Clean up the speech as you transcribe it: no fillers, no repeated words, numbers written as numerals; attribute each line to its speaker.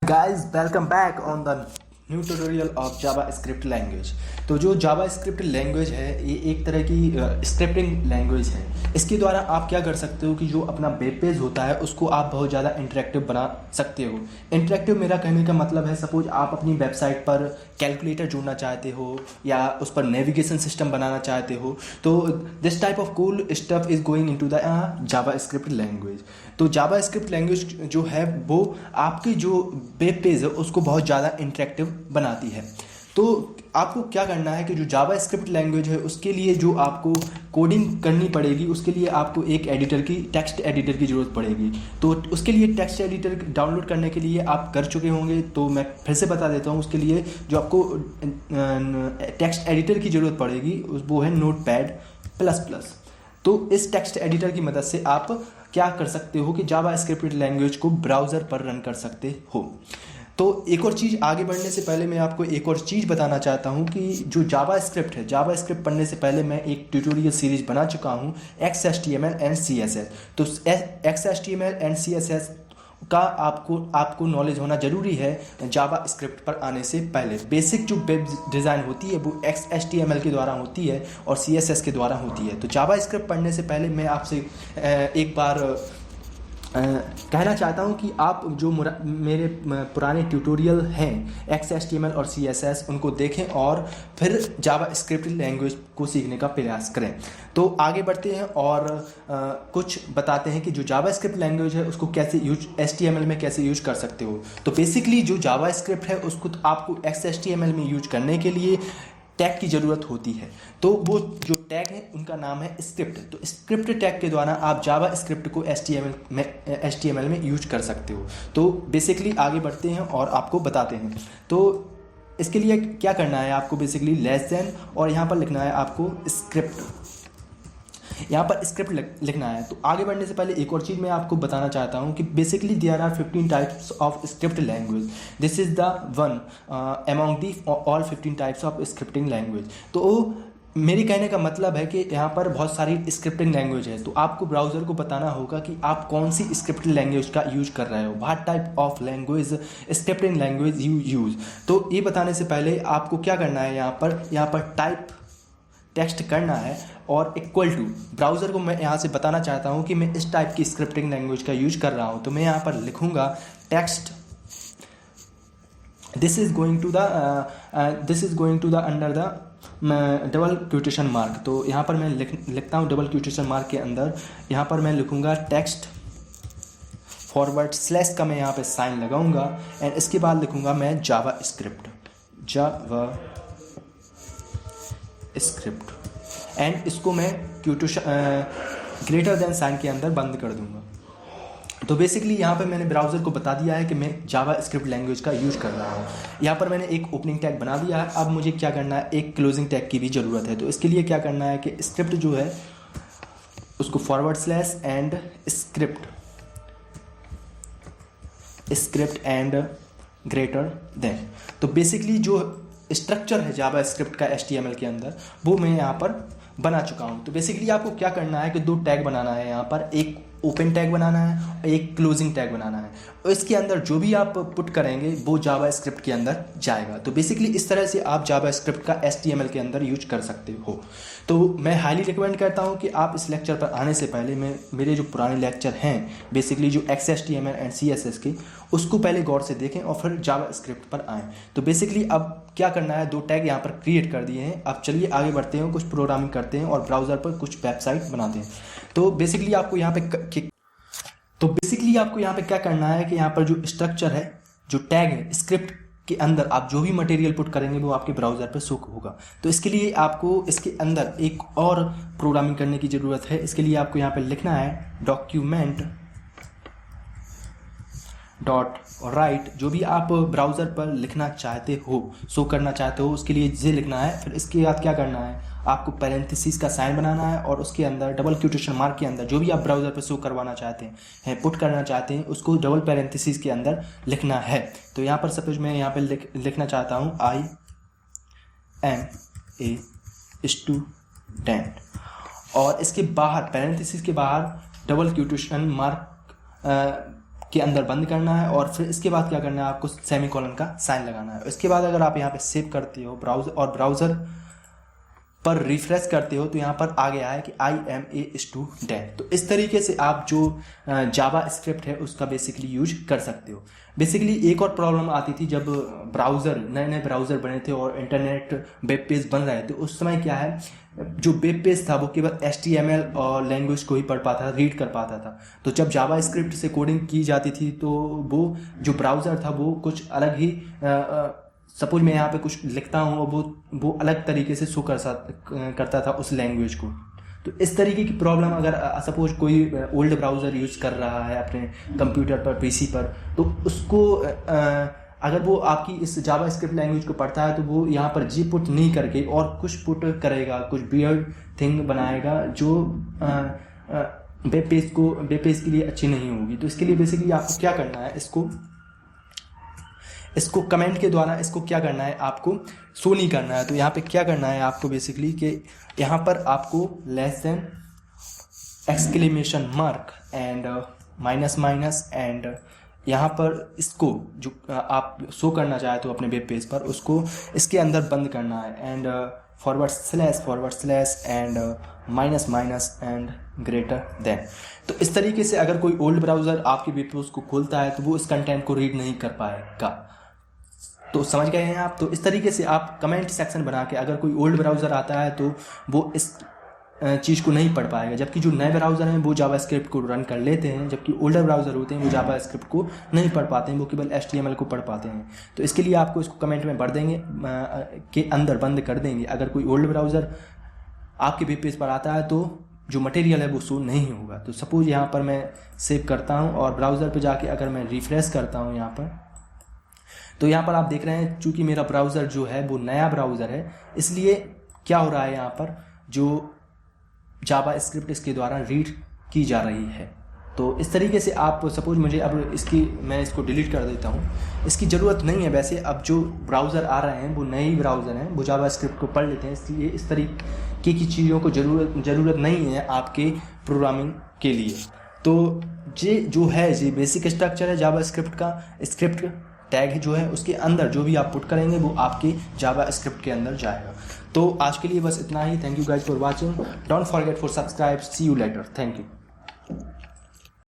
Speaker 1: Guys, welcome back on the new tutorial of Java script language. तो जो जावा script language है ये एक तरह की स्क्रिप्टिंग लैंग्वेज है। इसके द्वारा आप क्या कर सकते हो कि जो अपना वेब पेज होता है उसको आप बहुत ज़्यादा इंटरेक्टिव बना सकते हो। इंटरेक्टिव मेरा कहने का मतलब है, सपोज आप अपनी वेबसाइट पर कैलकुलेटर जोड़ना चाहते हो या उस पर नेविगेशन सिस्टम बनाना चाहते हो, तो this type of cool stuff is going into the Java script language. तो जावा स्क्रिप्ट लैंग्वेज जो है वो आपकी जो वेब पेज है उसको बहुत ज़्यादा इंटरेक्टिव बनाती है। तो आपको क्या करना है कि जो जावा स्क्रिप्ट लैंग्वेज है उसके लिए जो आपको कोडिंग करनी पड़ेगी, उसके लिए आपको एक एडिटर की टेक्स्ट एडिटर की ज़रूरत पड़ेगी। तो उसके लिए टेक्स्ट एडिटर डाउनलोड करने के लिए आप कर चुके होंगे, तो मैं फिर से बता देता हूँ। उसके लिए जो आपको टेक्स्ट एडिटर की ज़रूरत पड़ेगी वो है नोटपैड++। तो इस टेक्स्ट एडिटर की मदद से आप क्या कर सकते हो कि जावा स्क्रिप्ट लैंग्वेज को ब्राउज़र पर रन कर सकते हो। तो एक और चीज़, आगे बढ़ने से पहले मैं आपको एक और चीज़ बताना चाहता हूँ कि जो जावा स्क्रिप्ट है, जावा स्क्रिप्ट पढ़ने से पहले मैं एक ट्यूटोरियल सीरीज बना चुका हूँ XHTML एंड CSS। तो XHTML एंड CSS का आपको नॉलेज होना ज़रूरी है जावा स्क्रिप्ट पर आने से पहले। बेसिक जो वेब डिज़ाइन होती है वो XHTML के द्वारा होती है और CSS के द्वारा होती है। तो जावा स्क्रिप्ट पढ़ने से पहले मैं आपसे एक बार कहना चाहता हूं कि आप जो मेरे पुराने ट्यूटोरियल हैं XHTML और CSS उनको देखें और फिर जावा स्क्रिप्ट लैंग्वेज को सीखने का प्रयास करें। तो आगे बढ़ते हैं और कुछ बताते हैं कि जो जावा स्क्रिप्ट लैंग्वेज है उसको कैसे HTML में कैसे यूज कर सकते हो। तो बेसिकली जो जावा स्क्रिप्ट है उसको आपको XHTML में यूज करने के लिए टैग की ज़रूरत होती है। तो वो जो टैग है उनका नाम है स्क्रिप्ट। तो स्क्रिप्ट टैग के द्वारा आप जावा स्क्रिप्ट को HTML में यूज कर सकते हो। तो बेसिकली आगे बढ़ते हैं और आपको बताते हैं। तो इसके लिए क्या करना है, आपको बेसिकली लेस देन और यहाँ पर लिखना है आपको स्क्रिप्ट, यहाँ पर स्क्रिप्ट लिखना है। तो आगे बढ़ने से पहले एक और चीज़ मैं आपको बताना चाहता हूँ कि basically there are 15 types of script language. This is the one among the all 15 types of scripting language. तो मेरे कहने का मतलब है कि यहाँ पर बहुत सारी स्क्रिप्टिंग लैंग्वेज है, तो आपको ब्राउज़र को बताना होगा कि आप कौन सी स्क्रिप्टिंग लैंग्वेज का यूज कर रहे हो, what type of language scripting language you use. तो ये बताने से पहले आपको क्या करना है, यहाँ पर टाइप टेक्स्ट करना है और इक्वल टू ब्राउज़र को मैं यहाँ से बताना चाहता हूँ कि मैं इस टाइप की स्क्रिप्टिंग लैंग्वेज का यूज कर रहा हूँ। तो मैं यहाँ पर लिखूँगा text, this is going to the under the double quotation mark. तो यहाँ पर मैं लिखता हूँ डबल क्वोटेशन मार्क के अंदर, यहाँ पर मैं लिखूँगा टेक्स्ट फॉरवर्ड स्लैश का मैं यहाँ पे साइन लगाऊंगा एंड इसके बाद लिखूँगा मैं जावा स्क्रिप्ट एंड इसको मैं ग्रेटर देन साइन के अंदर बंद कर दूंगा। तो बेसिकली यहाँ पे मैंने ब्राउज़र को बता दिया है कि मैं जावा स्क्रिप्ट लैंग्वेज का यूज कर रहा हूँ। यहाँ पर मैंने एक ओपनिंग टैग बना दिया है। अब मुझे क्या करना है, एक क्लोजिंग टैग की भी ज़रूरत है। तो इसके लिए क्या करना है कि स्क्रिप्ट जो है उसको forward slash and script and greater than. तो बेसिकली जो स्ट्रक्चर है जावा स्क्रिप्ट का HTML के अंदर वो मैं यहाँ पर बना चुका हूँ। तो बेसिकली आपको क्या करना है कि दो टैग बनाना है, यहाँ पर एक ओपन टैग बनाना है और एक क्लोजिंग टैग बनाना है और इसके अंदर जो भी आप पुट करेंगे वो जावा स्क्रिप्ट के अंदर जाएगा। तो बेसिकली इस तरह से आप जावा स्क्रिप्ट का HTML के अंदर यूज कर सकते हो। तो मैं हाईली रिकमेंड करता हूँ कि आप इस लेक्चर पर आने से पहले मेरे जो पुराने लेक्चर हैं बेसिकली जो XHTML एंड CSS के, उसको पहले गौर से देखें और फिर जावा स्क्रिप्ट पर आएँ। तो बेसिकली अब क्या करना है, दो टैग यहाँ पर क्रिएट कर दिए हैं। अब चलिए आगे बढ़ते हैं, कुछ प्रोग्रामिंग करते हैं और ब्राउज़र पर कुछ वेबसाइट बनाते हैं। तो बेसिकली आपको यहाँ पे क्या करना है कि यहाँ पर जो स्ट्रक्चर है, जो टैग है स्क्रिप्ट के अंदर आप जो भी मटेरियल पुट करेंगे वो आपके ब्राउज़र पर शो होगा। तो इसके लिए आपको इसके अंदर एक और प्रोग्रामिंग करने की ज़रूरत है। इसके लिए आपको यहाँ पर लिखना है डॉक्यूमेंट डॉट राइट, जो भी आप ब्राउज़र पर लिखना चाहते हो, शो करना चाहते हो, उसके लिए ये लिखना है। फिर इसके बाद क्या करना है, आपको पैरेंथेसिस का साइन बनाना है और उसके अंदर डबल क्वोटेशन मार्क के अंदर जो भी आप ब्राउज़र पर शो करवाना चाहते हैं, पुट करना चाहते हैं, उसको डबल पैरेंथेसिस के अंदर लिखना है। तो यहाँ पर सपोज मैं यहाँ पर लिखना चाहता हूँ I am a student और इसके बाहर पैरेंथेसिस के बाहर डबल क्वोटेशन मार्क के अंदर बंद करना है और फिर इसके बाद क्या करना है, आपको सेमीकोलन का साइन लगाना है। इसके बाद अगर आप यहाँ पे सेव करते हो ब्राउज़र पर रिफ्रेश करते हो तो यहाँ पर आ गया है कि आई एम ए स्टूडेंट। तो इस तरीके से आप जो जावा स्क्रिप्ट है उसका बेसिकली यूज कर सकते हो। बेसिकली एक और प्रॉब्लम आती थी जब नए नए ब्राउज़र बने थे और इंटरनेट वेब पेज बन रहे थे, उस समय क्या है, जो वेब पेज था वो केवल HTML और लैंग्वेज को ही पढ़ पाता था, रीड कर पाता था। तो जब जावा स्क्रिप्ट से कोडिंग की जाती थी तो वो जो ब्राउज़र था वो कुछ अलग ही सपोज मैं यहाँ पे कुछ लिखता हूँ, वो अलग तरीके से शो करता था उस लैंग्वेज को। तो इस तरीके की प्रॉब्लम अगर सपोज कोई ओल्ड ब्राउज़र यूज़ कर रहा है अपने कंप्यूटर पर, PC पर, तो उसको अगर वो आपकी इस जावा स्क्रिप्ट लैंग्वेज को पढ़ता है तो वो यहाँ पर जी पुट नहीं करके और कुछ पुट करेगा, कुछ वियर्ड थिंग बनाएगा जो वेब पेज के लिए अच्छी नहीं होगी। तो इसके लिए बेसिकली आपको क्या करना है, इसको कमेंट के द्वारा इसको क्या करना है, आपको शो नहीं करना है। तो यहाँ पे क्या करना है आपको बेसिकली कि यहाँ पर आपको less than exclamation mark and minus and यहाँ पर इसको जो आप शो करना चाहते हो अपने वेब पेज पर उसको इसके अंदर बंद करना है and forward slash and minus and greater than. तो इस तरीके से अगर कोई ओल्ड ब्राउज़र आपके वेब पेज को खोलता है तो वो इस कंटेंट को रीड नहीं कर पाएगा। तो समझ गए हैं आप। तो इस तरीके से आप कमेंट सेक्शन बना के अगर कोई ओल्ड ब्राउज़र आता है तो वो इस चीज़ को नहीं पढ़ पाएगा, जबकि जो नए ब्राउज़र हैं वो जावा स्क्रिप्ट को रन कर लेते हैं, जबकि ओल्डर ब्राउज़र होते हैं वो जावा स्क्रिप्ट को नहीं पढ़ पाते हैं, वो केवल HTML को पढ़ पाते हैं। तो इसके लिए आपको इसको कमेंट में भर देंगे के अंदर बंद कर देंगे। अगर कोई ओल्ड ब्राउज़र आपके वेब पेज पर आता है तो जो मटेरियल है वो शो नहीं होगा। तो सपोज यहाँ पर मैं सेव करता हूँ और ब्राउज़र पर जाके अगर मैं रिफ्रेश करता हूँ यहाँ पर, तो यहाँ पर आप देख रहे हैं चूँकि मेरा ब्राउज़र जो है वो नया ब्राउज़र है, इसलिए क्या हो रहा है, यहाँ पर जो जावा स्क्रिप्ट इसके द्वारा रीड की जा रही है। तो इस तरीके से आप सपोज मुझे अब मैं इसको डिलीट कर देता हूँ, इसकी ज़रूरत नहीं है। वैसे अब जो ब्राउज़र आ रहे हैं वो नए ही ब्राउज़र हैं, वो जावा स्क्रिप्ट को पढ़ लेते हैं, इसलिए इस तरीके की चीज़ों को ज़रूरत नहीं है आपके प्रोग्रामिंग के लिए। तो ये जो है ये बेसिक स्ट्रक्चर है जावा स्क्रिप्ट का। स्क्रिप्ट टैग जो है उसके अंदर जो भी आप पुट करेंगे वो आपके जावा स्क्रिप्ट के अंदर जाएगा। तो आज के लिए बस इतना ही। Thank you guys for watching. Don't forget for subscribe. See you later. Thank you.